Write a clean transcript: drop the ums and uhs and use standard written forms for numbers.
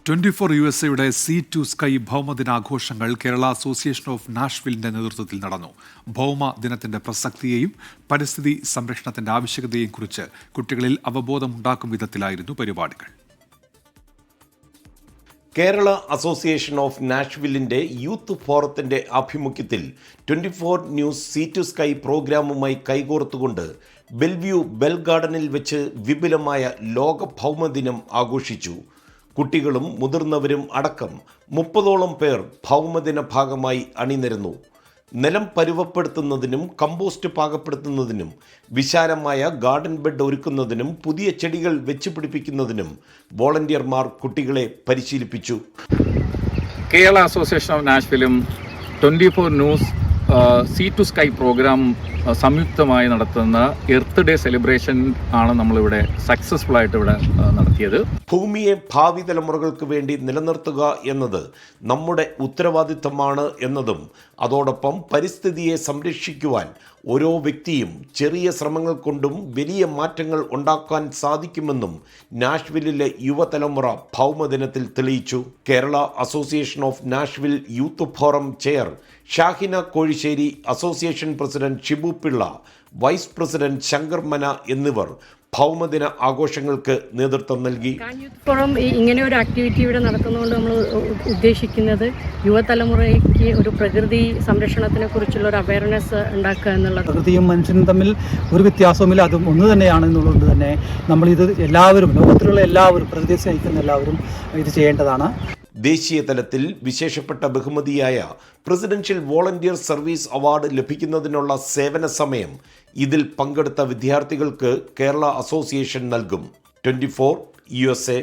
24 USA Sea to Sky ഭൗമദിനാഘോഷങ്ങൾ Kerala association of നാഷ്വിലിന്റെ നേതൃത്വത്തിൽ നടന്നു. ഭൗമദിനത്തിന്റെ പ്രസക്തിയെയും പരിസ്ഥിതി സംരക്ഷണത്തിന്റെ ആവശ്യകതയെയും കുറിച്ച് കുട്ടികളിൽ അവബോധമുണ്ടാക്കും വിധത്തിലായിരുന്നു പരിപാടികൾ. കേരള അസോസിയേഷൻ ഓഫ് നാഷ്വിലിന്റെ യൂത്ത് ഫോറത്തിന്റെ ആഭിമുഖ്യത്തിൽ 24 ന്യൂസ് സീ ടു സ്കൈ പ്രോഗ്രാമുമായി കൈകോർത്തുകൊണ്ട് ബെൽവ്യൂ ബെൽ ഗാർഡനിൽ വെച്ച് വിപുലമായ ലോക ഭൗമദിനം ആഘോഷിച്ചു. കുട്ടികളും മുതിർന്നവരും അടക്കം 30ഓളം പേർ ഭൗമദിന ഭാഗമായി അണിനിരന്നു. നിലം പരുവപ്പെടുത്തുന്നതിനും കമ്പോസ്റ്റ് പാകപ്പെടുത്തുന്നതിനും വിശാലമായ ഗാർഡൻ ബെഡ് ഒരുക്കുന്നതിനും പുതിയ ചെടികൾ വെച്ചുപിടിപ്പിക്കുന്നതിനും വോളണ്ടിയർമാർ കുട്ടികളെ പരിശീലിപ്പിച്ചു. കേരള അസോസിയേഷൻ ഓഫ് നാഷ്വിലും 24 news sea to sky programme സംയുക്തമായി നടത്തുന്ന എർത്ത് ഡേ സെലിബ്രേഷൻ ആണ് നമ്മളിവിടെ സക്സസ്ഫുൾ ആയിട്ട് ഇവിടെ നടത്തിയത്. ഭൂമിയെ ഭാവി തലമുറകൾക്ക് വേണ്ടി നിലനിർത്തുക എന്നത് നമ്മുടെ ഉത്തരവാദിത്തമാണ് എന്നതും അതോടൊപ്പം പരിസ്ഥിതിയെ സംരക്ഷിക്കുവാൻ ഓരോ വ്യക്തിയും ചെറിയ ശ്രമങ്ങൾ കൊണ്ടും വലിയ മാറ്റങ്ങൾ ഉണ്ടാക്കാൻ സാധിക്കുമെന്നും നാഷ്വില്ലിലെ യുവതലമുറ ഭൗമദിനത്തിൽ തെളിയിച്ചു. Kerala association of Nashville youth forum chair Shahina Kozhissery, association president Shibu Pillai, vice president Shankar Mana എന്നിവർ ഭൗമദിന ആഘോഷങ്ങൾക്ക് നേതൃത്വം നൽകി. യൂത്ത് ഫോറം ഇങ്ങനെ ഒരു ആക്ടിവിറ്റി ഇവിടെ നടത്തുന്നതുകൊണ്ട് നമ്മൾ ഉദ്ദേശിക്കുന്നത് യുവതലമുറയ്ക്ക് ഒരു പ്രകൃതി സംരക്ഷണത്തിനെ കുറിച്ചുള്ള ഒരു അവയർനെസ് ഉണ്ടാക്കുക എന്നുള്ളത്. പ്രകൃതിയും മനുഷ്യനും തമ്മിൽ ഒരു വ്യത്യാസവുമില്ല, അതും ഒന്ന് തന്നെയാണെന്നുള്ളത് തന്നെ നമ്മളിത് എല്ലാവരും, ലോകത്തിലുള്ള എല്ലാവരും, പ്രകൃതിയെ സ്നേഹിക്കുന്ന എല്ലാവരും ഇത് ചെയ്യേണ്ടതാണ്. ദേശീയ തലത്തിൽ വിശേഷപ്പെട്ട ബഹുമതിയായ പ്രസിഡൻഷ്യൽ വോളണ്ടിയർ സർവീസ് അവാർഡ് ലഭിക്കുന്നതിനുള്ള സേവന സമയം ഇതിൽ പങ്കെടുത്ത വിദ്യാർത്ഥികൾക്ക് കേരള അസോസിയേഷൻ നൽകും. 24 USA